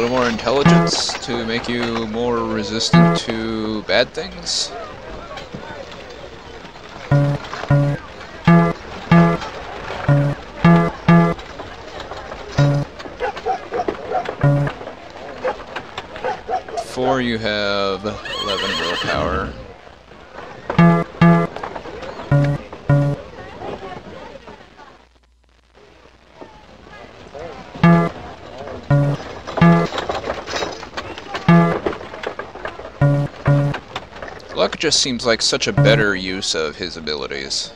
little more intelligence to make you more resistant to bad things. Four, you have 11 willpower. Luck just seems like such a better use of his abilities.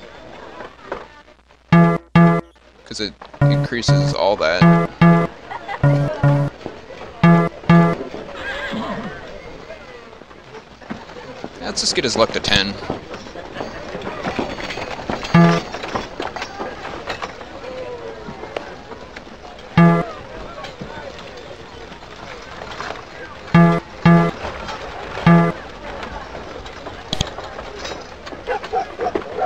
Because it increases all that. Let's just get his luck to 10.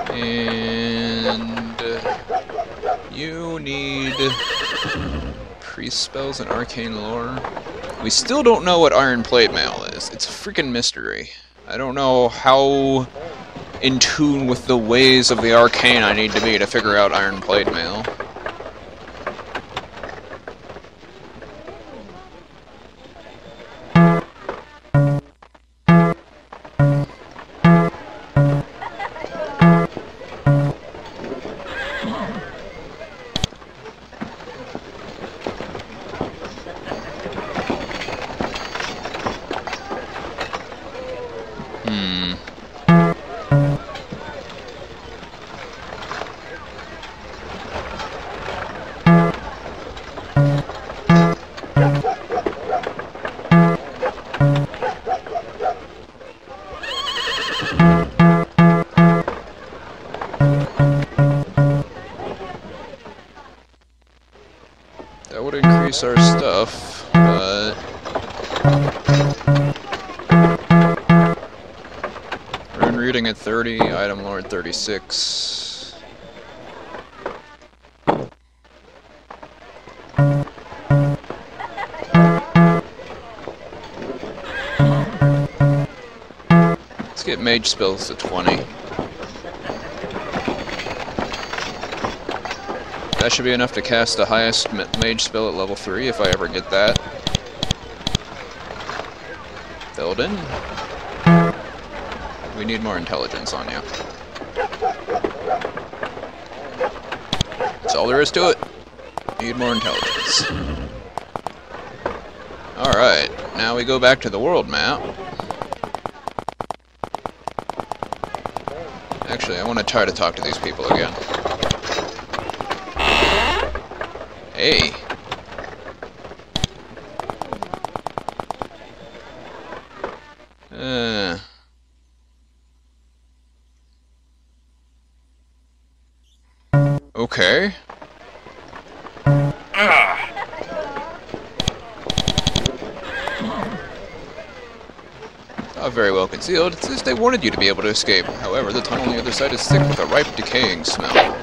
And you need priest spells and arcane lore. We still don't know what Iron Plate Mail is. It's a freaking mystery. I don't know how in tune with the ways of the arcane I need to be to figure out Iron Plate Mail. That would increase our stuff, but rune reading at 30, item lore at 36. Let's get mage spells to 20. That should be enough to cast the highest mage spell at level 3 if I ever get that. Filled in. We need more intelligence on you. That's all there is to it. Need more intelligence. Alright, now we go back to the world map. Actually, I want to try to talk to these people again. Hey. Okay. Not very well concealed. It's as they wanted you to be able to escape. However, the tunnel on the other side is thick with a ripe, decaying smell.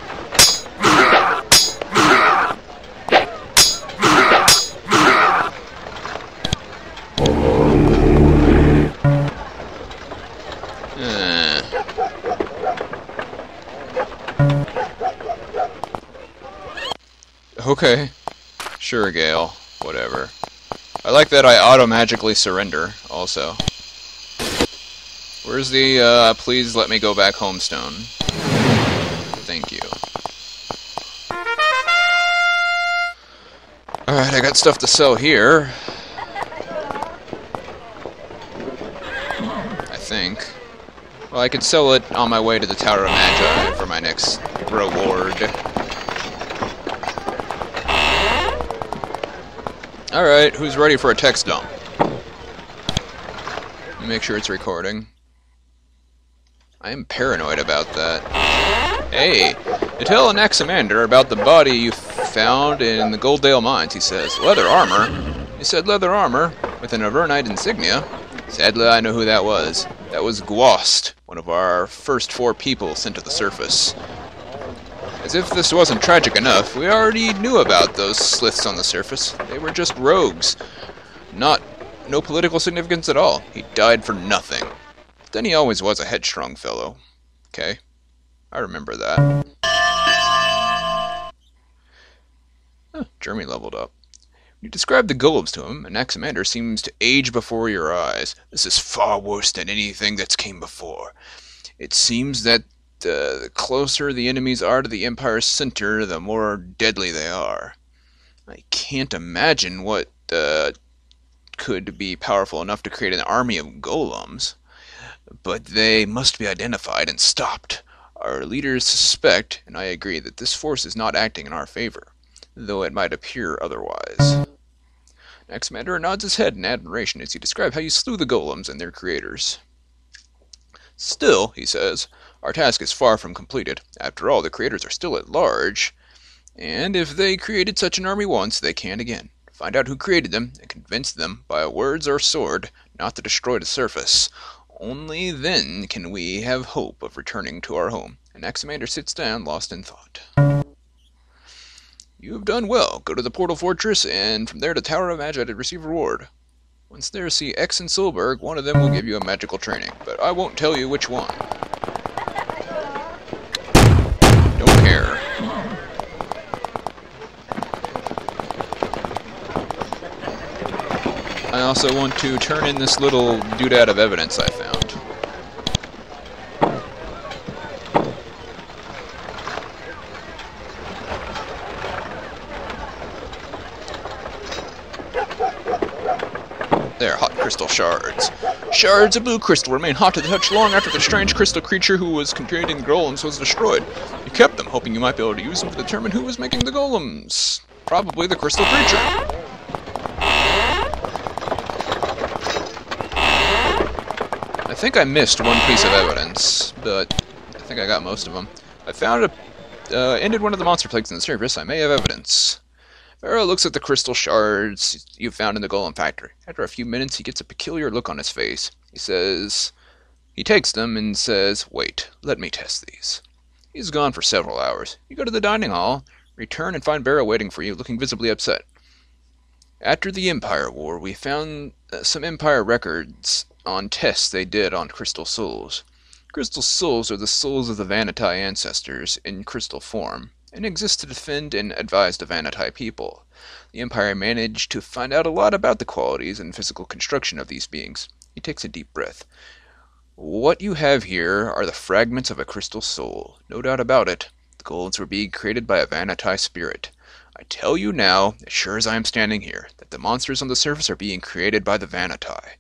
Okay. Sure, Gale. Whatever. I like that I auto-magically surrender, also. Where's the, please let me go back home stone? Thank you. Alright, I got stuff to sell here. I think. Well, I could sell it on my way to the Tower of Magi for my next reward. Alright, who's ready for a text dump? Let me make sure it's recording. I am paranoid about that. Hey, to tell Anaximander about the body you found in the Golddale Mines, he says. Leather armor? He said leather armor, with an Avernite insignia. Sadly, I know who that was. That was Gwost, one of our first 4 people sent to the surface. As if this wasn't tragic enough, we already knew about those sliths on the surface. They were just rogues. No political significance at all. He died for nothing. Then he always was a headstrong fellow. Okay, I remember that. Jeremy leveled up. You describe the golems to him, and Anaximander seems to age before your eyes. This is far worse than anything that's came before. It seems that the closer the enemies are to the Empire's center, the more deadly they are. I can't imagine what could be powerful enough to create an army of golems, but they must be identified and stopped. Our leaders suspect, and I agree, that this force is not acting in our favor, though it might appear otherwise. Anaximander nods his head in admiration as you describe how you slew the golems and their creators. Still, he says, our task is far from completed. After all, the creators are still at large, and if they created such an army once, they can again. Find out who created them, and convince them, by words or sword, not to destroy the surface. Only then can we have hope of returning to our home. Anaximander sits down, lost in thought. You have done well. Go to the Portal Fortress, and from there to Tower of Magi to receive reward. Once there, see X and Solberg. One of them will give you a magical training, but I won't tell you which one. Don't care. I also want to turn in this little doodad of evidence I found. There, hot crystal shards. Shards of blue crystal remain hot to the touch long after the strange crystal creature who was creating golems was destroyed. You kept them, hoping you might be able to use them to determine who was making the golems. Probably the crystal creature. I think I missed one piece of evidence, but I think I got most of them. I found ended one of the monster plagues in the surface. I may have evidence. Pharaoh looks at the crystal shards you found in the golem factory. After a few minutes, he gets a peculiar look on his face. He takes them and says, "Wait, let me test these." He's gone for several hours. You go to the dining hall, return and find Barrow waiting for you, looking visibly upset. After the Empire War, we found some Empire records on tests they did on crystal souls. Crystal souls are the souls of the Vanatai ancestors in crystal form, and exist to defend and advise the Vanatai people. The Empire managed to find out a lot about the qualities and physical construction of these beings. He takes a deep breath. What you have here are the fragments of a crystal soul. No doubt about it. The golems were being created by a Vanatai spirit. I tell you now, as sure as I am standing here, that the monsters on the surface are being created by the Vanatai.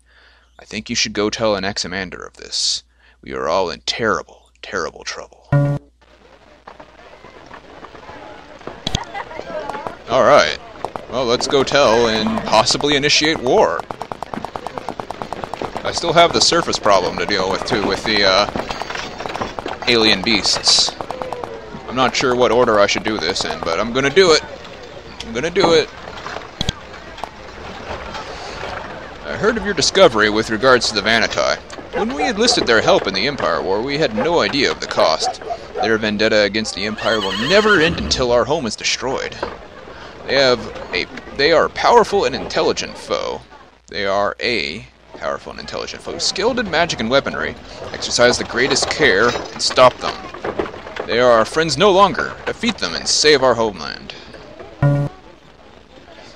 I think you should go tell Anaximander of this. We are all in terrible, terrible trouble. Alright. Well, let's go tell and possibly initiate war. I still have the surface problem to deal with, too, with the alien beasts. I'm not sure what order I should do this in, but I'm gonna do it. I'm gonna do it. I heard of your discovery with regards to the Vanatai. When we enlisted their help in the Empire War, we had no idea of the cost. Their vendetta against the Empire will never end until our home is destroyed. They are a powerful and intelligent foe. They are a powerful and intelligent foe, skilled in magic and weaponry. Exercise the greatest care and stop them. They are our friends no longer. Defeat them and save our homeland.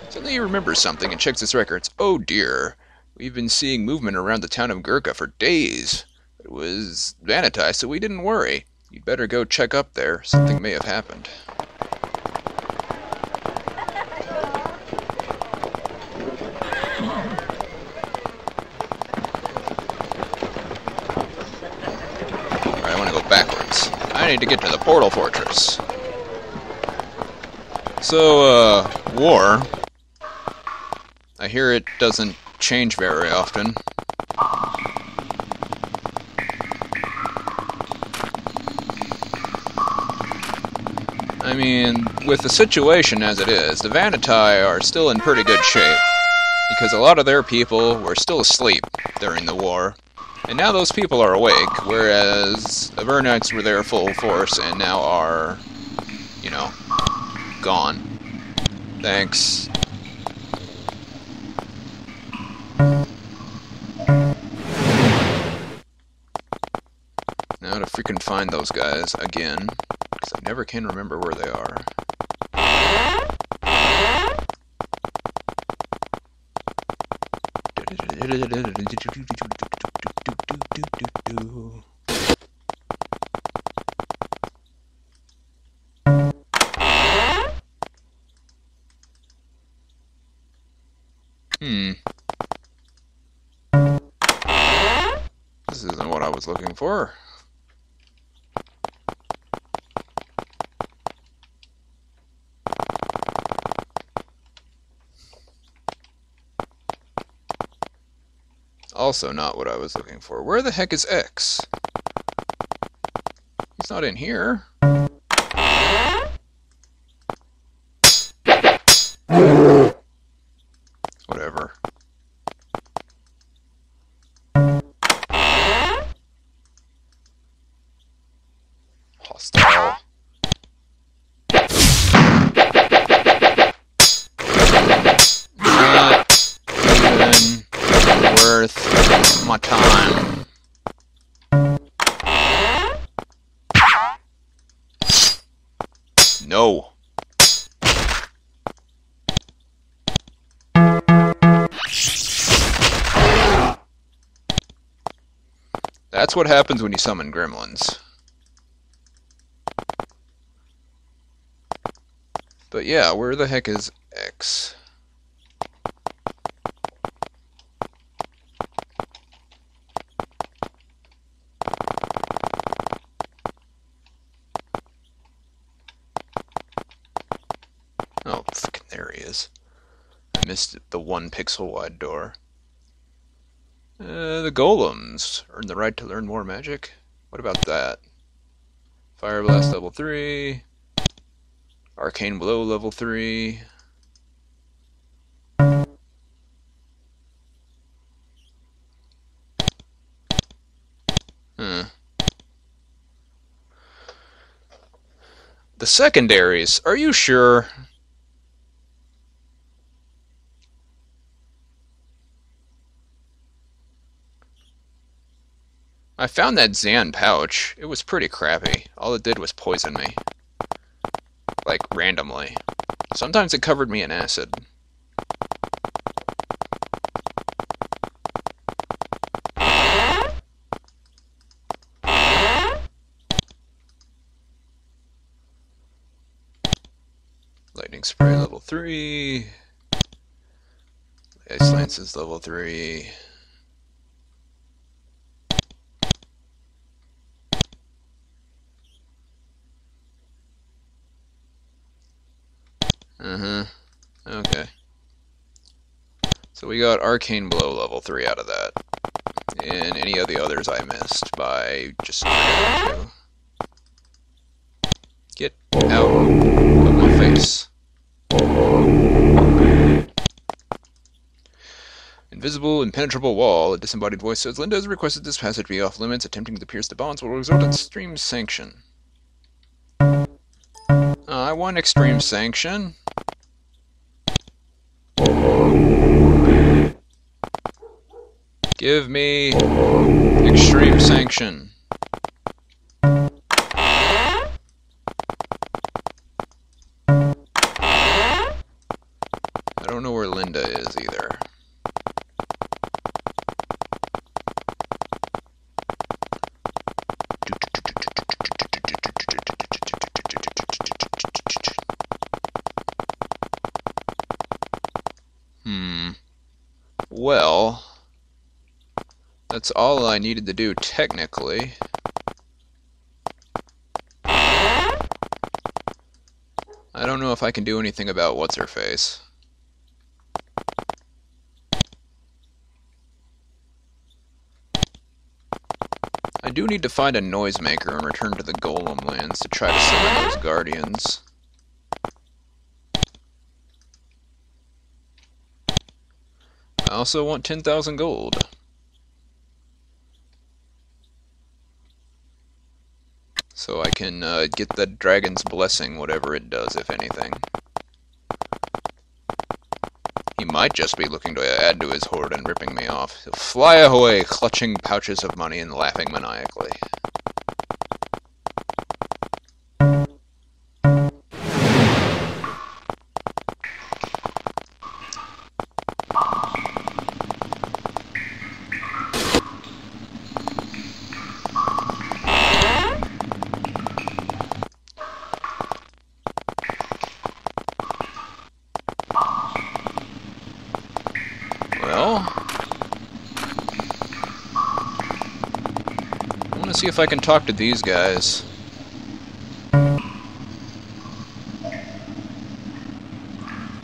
Suddenly he remembers something and checks his records. Oh dear. We've been seeing movement around the town of Gurkha for days. It was Vanatai, so we didn't worry. You'd better go check up there. Something may have happened. Alright, I want to go backwards. I need to get to the Portal Fortress. So, war. I hear it doesn't change very often. I mean, with the situation as it is, the Vanatai are still in pretty good shape, because a lot of their people were still asleep during the war, and now those people are awake, whereas the Avernites were there full force and now are, you know, gone. Thanks. Now to freaking find those guys again, because I never can remember where they are. This isn't what I was looking for. Also not what I was looking for. Where the heck is X? He's not in here. Whatever. Hostile. Not even worth my time. No. That's what happens when you summon gremlins. But yeah, where the heck is X? Oh, fucking there he is. I missed the 1 pixel wide door. The golems earn the right to learn more magic. What about that? Fire Blast level 3. Arcane Blow level 3. The secondaries, are you sure? I found that Zan pouch. It was pretty crappy. All it did was poison me. Like, randomly. Sometimes it covered me in acid. Lightning Spray level 3. Ice Lance is level 3. Okay. So we got Arcane Blow level 3 out of that. And any of the others I missed by just forgetting to. Get out of my face. Invisible, impenetrable wall. A disembodied voice says, Linda has requested this passage be off limits. Attempting to pierce the bonds will result in extreme sanction. I want extreme sanction. Give me extreme sanction. I don't know where Linda is either. Well, that's all I needed to do technically. I don't know if I can do anything about what's-her-face. I do need to find a noisemaker and return to the Golem lands to try to summon those guardians. I also want 10,000 gold. So I can get the dragon's blessing, whatever it does, if anything. He might just be looking to add to his hoard and ripping me off. He'll fly away, clutching pouches of money and laughing maniacally. Let's see if I can talk to these guys.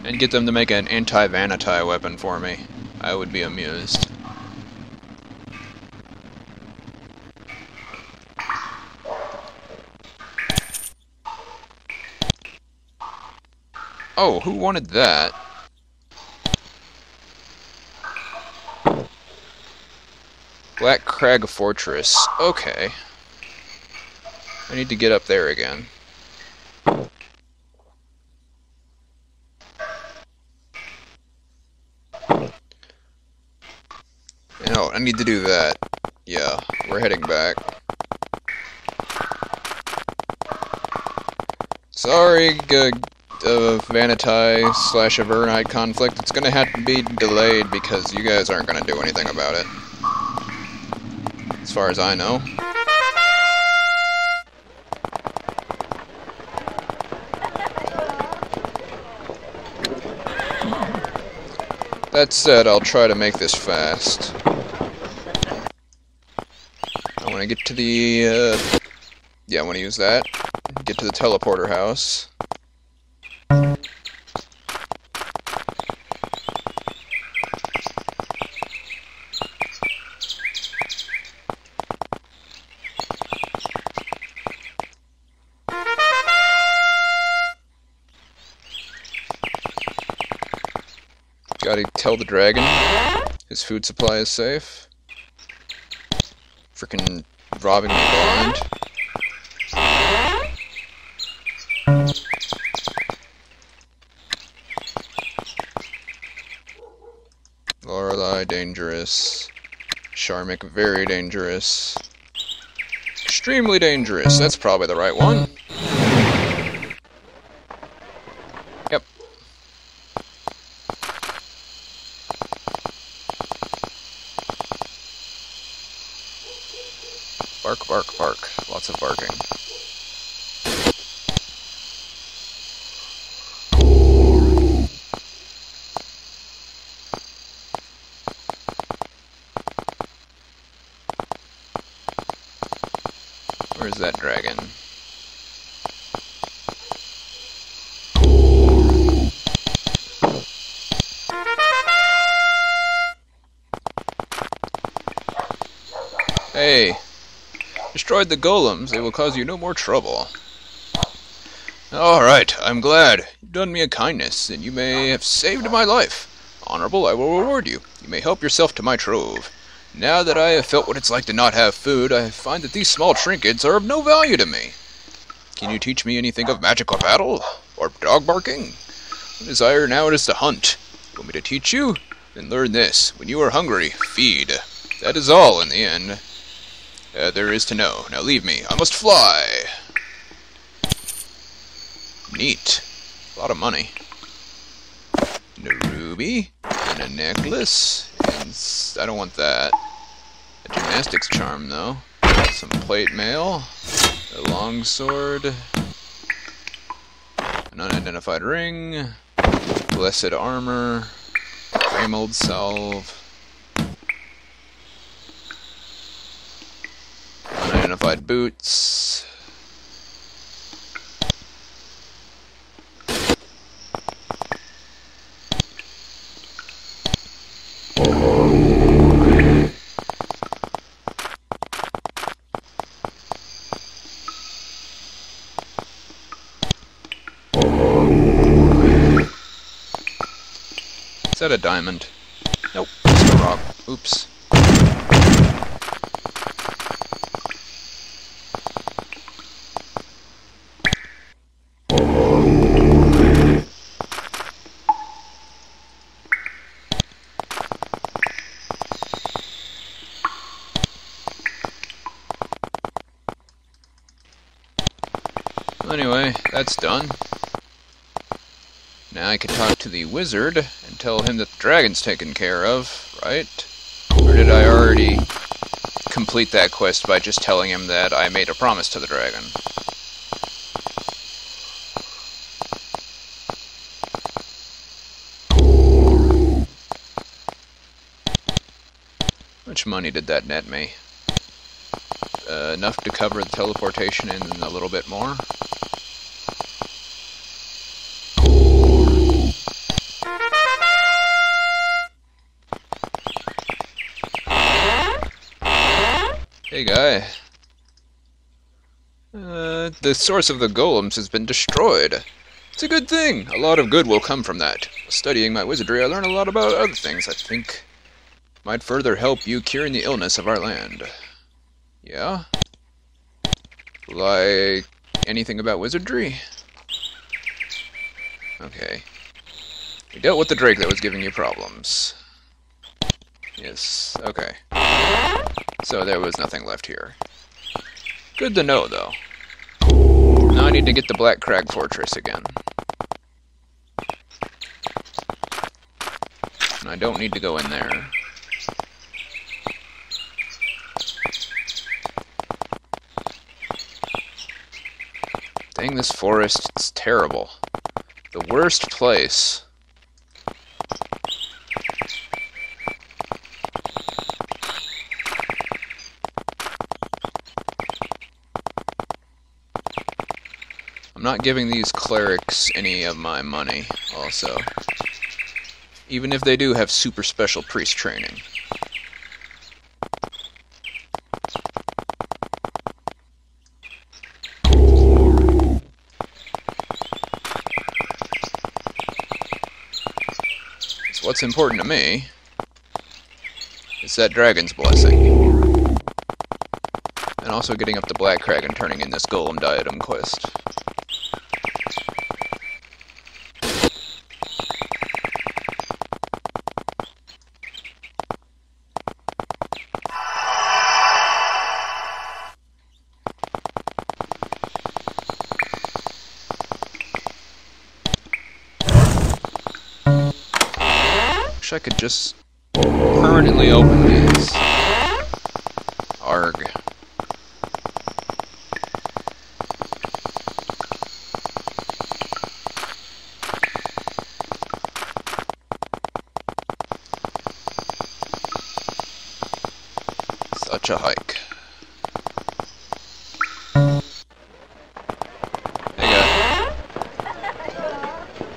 And get them to make an anti-vanity weapon for me. I would be amused. Oh, who wanted that? Black Crag Fortress. Okay. I need to get up there again. No, I need to do that. Yeah, we're heading back. Sorry, Vanity/Avernite conflict. It's gonna have to be delayed because you guys aren't gonna do anything about it. As far as I know. That said, I'll try to make this fast. I want to get to the, yeah, I want to use that. Get to the teleporter house. Gotta tell the dragon his food supply is safe. Frickin' robbing me blind. Lorelei, dangerous. Sharmik, very dangerous. Extremely dangerous, that's probably the right one. Yep. Bark, bark, bark. Lots of barking. Where's that dragon? Hey! Destroyed the golems, they will cause you no more trouble. Alright, I'm glad. You've done me a kindness, and you may have saved my life. Honorable, I will reward you. You may help yourself to my trove. Now that I have felt what it's like to not have food, I find that these small trinkets are of no value to me. Can you teach me anything of magical battle? Or dog barking? My desire now is to hunt. You want me to teach you? Then learn this. When you are hungry, feed. That is all in the end. There is to know. Now leave me. I must fly. Neat. A lot of money. And a ruby. And a necklace. And I don't want that. A gymnastics charm, though. Some plate mail. A longsword. An unidentified ring. Blessed armor. Framold salve. Unidentified boots. Is that a diamond? Nope, it's a rock. Oops. Anyway, that's done. Now I can talk to the wizard and tell him that the dragon's taken care of, right? Or did I already complete that quest by just telling him that I made a promise to the dragon? How much money did that net me? enough to cover the teleportation and a little bit more. Hey guy. The source of the golems has been destroyed. It's a good thing. A lot of good will come from that. Studying my wizardry, I learned a lot about other things I think might further help you curing the illness of our land. Yeah? Like anything about wizardry? Okay. We dealt with the drake that was giving you problems. Yes, okay. So there was nothing left here. Good to know, though. Now I need to get the Black Crag Fortress again. And I don't need to go in there. Dang, this forest is terrible. The worst place. I'm not giving these clerics any of my money, also. Even if they do have super special priest training. So what's important to me is that dragon's blessing. And also getting up the Black Crag and turning in this golem diadem quest. I could just permanently open these. Arg. Such a hike. Hey guy.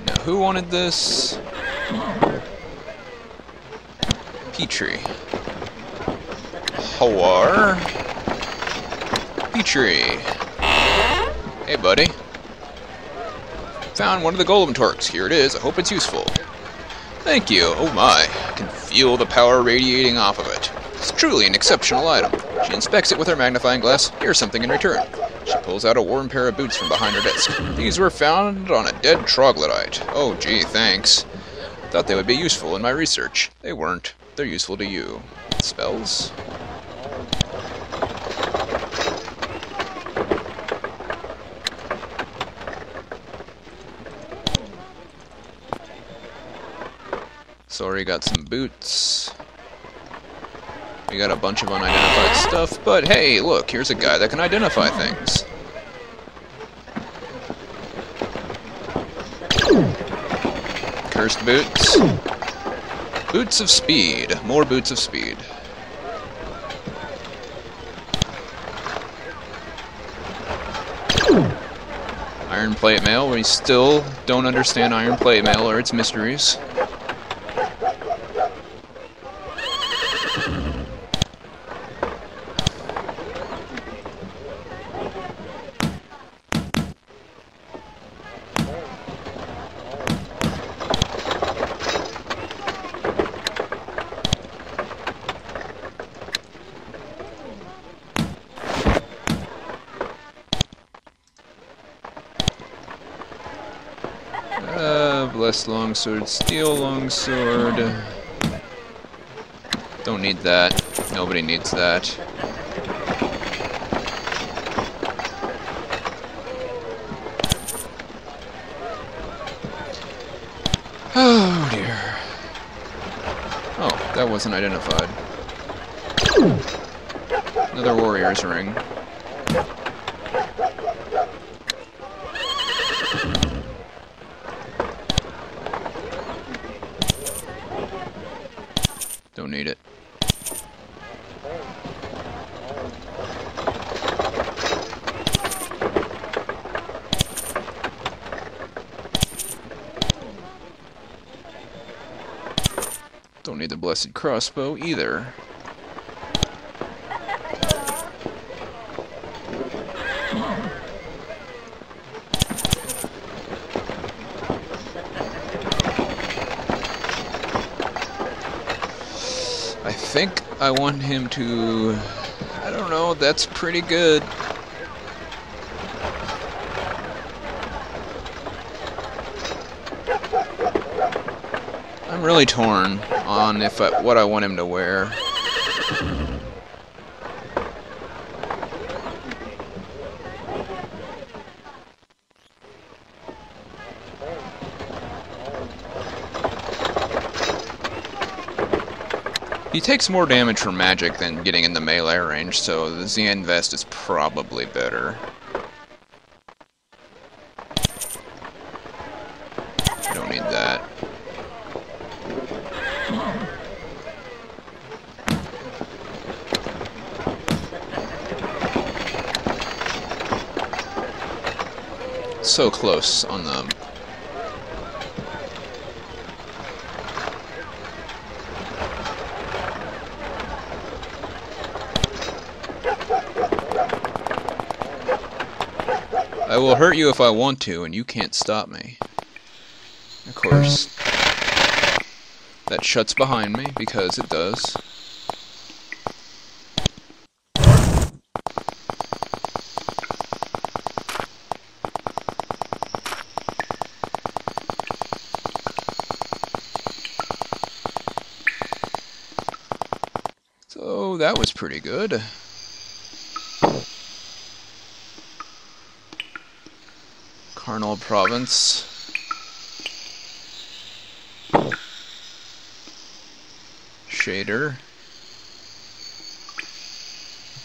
Now who wanted this? Petrie. Hawar. Petrie. Hey, buddy. Found one of the golem torques. Here it is. I hope it's useful. Thank you. Oh my. I can feel the power radiating off of it. It's truly an exceptional item. She inspects it with her magnifying glass. Here's something in return. She pulls out a worn pair of boots from behind her desk. These were found on a dead troglodyte. Oh, gee, thanks. Thought they would be useful in my research. They weren't. They're useful to you. Spells? Sorry, got some boots. We got a bunch of unidentified stuff, but hey, look, here's a guy that can identify things. Cursed boots. Boots of speed. More boots of speed. Iron plate mail. We still don't understand iron plate mail or its mysteries. Blessed longsword, steel longsword. Don't need that. Nobody needs that. Oh dear. Oh, that wasn't identified. Another warrior's ring. Don't need it. Don't need the blessed crossbow either. I think I want him to... I don't know, that's pretty good. I'm really torn on what I want him to wear. He takes more damage from magic than getting in the melee range, so the Zen vest is probably better. Don't need that. So close on the... I will hurt you if I want to, and you can't stop me. Of course, that shuts behind me, because it does. So, that was pretty good. Carnal Province. Shader. I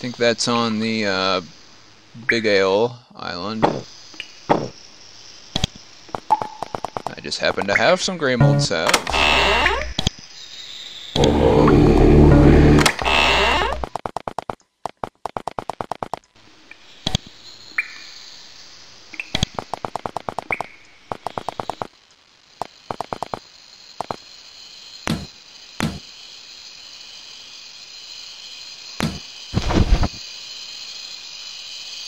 think that's on the Big Ale Island. I just happen to have some Grey Mold salve.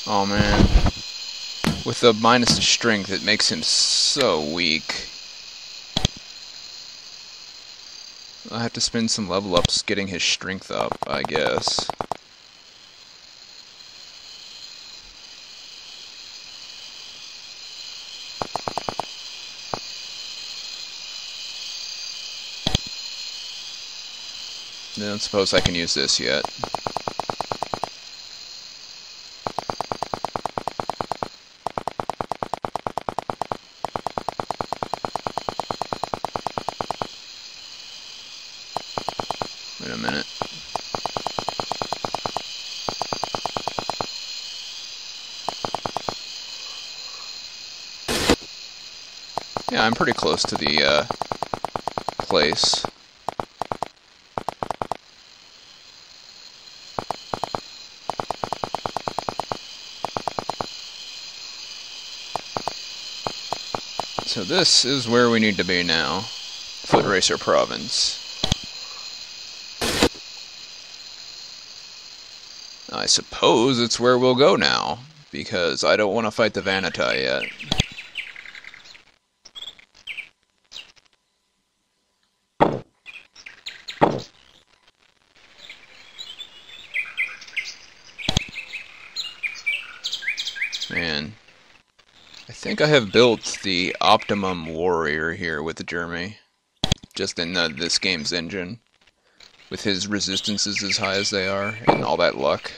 Oh man, with the minus strength, it makes him so weak. I'll have to spend some level ups getting his strength up, I guess. I don't suppose I can use this yet. Wait a minute. Yeah, I'm pretty close to the place. So this is where we need to be now. Foot Racer Province. I suppose it's where we'll go now, because I don't want to fight the Vanitai yet. Man, I think I have built the optimum warrior here with the Jeremy, just in this game's engine, with his resistances as high as they are, and all that luck.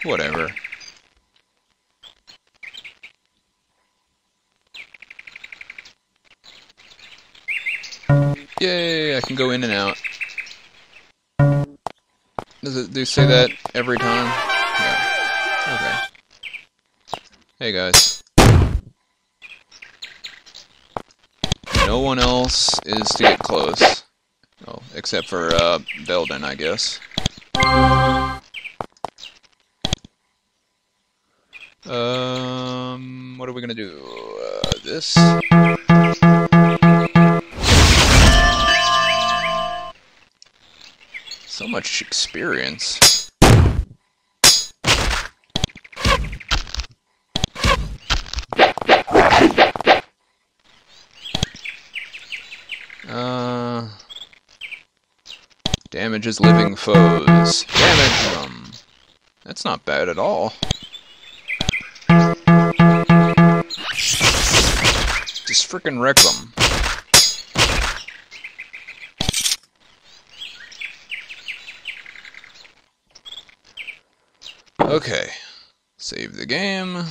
Whatever. Yay, I can go in and out. Do you say that every time? Yeah. Okay. Hey guys. No one else is to get close. Oh, except for Belden, I guess. What are we gonna do? This? much experience. Damages living foes. Damage them. That's not bad at all. Just frickin' wreck them. Okay. Save the game.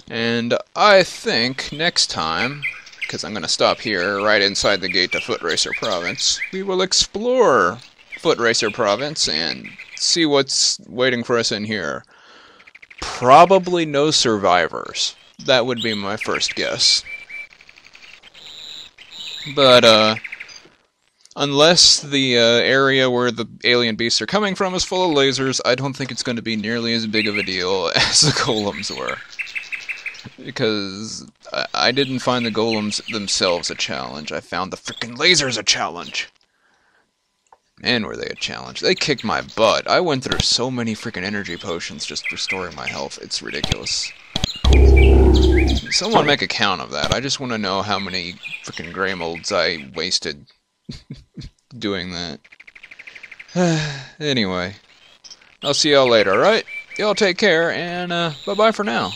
And I think next time, because I'm going to stop here, right inside the gate to Foot Racer Province, we will explore Foot Racer Province and see what's waiting for us in here. Probably no survivors. That would be my first guess. But, unless the area where the alien beasts are coming from is full of lasers, I don't think it's going to be nearly as big of a deal as the golems were. Because I didn't find the golems themselves a challenge. I found the frickin' lasers a challenge. Man, were they a challenge. They kicked my butt. I went through so many frickin' energy potions just restoring my health. It's ridiculous. Someone make a count of that. I just want to know how many frickin' gray molds I wasted doing that. Anyway, I'll see y'all later, alright? Y'all take care, and bye-bye for now.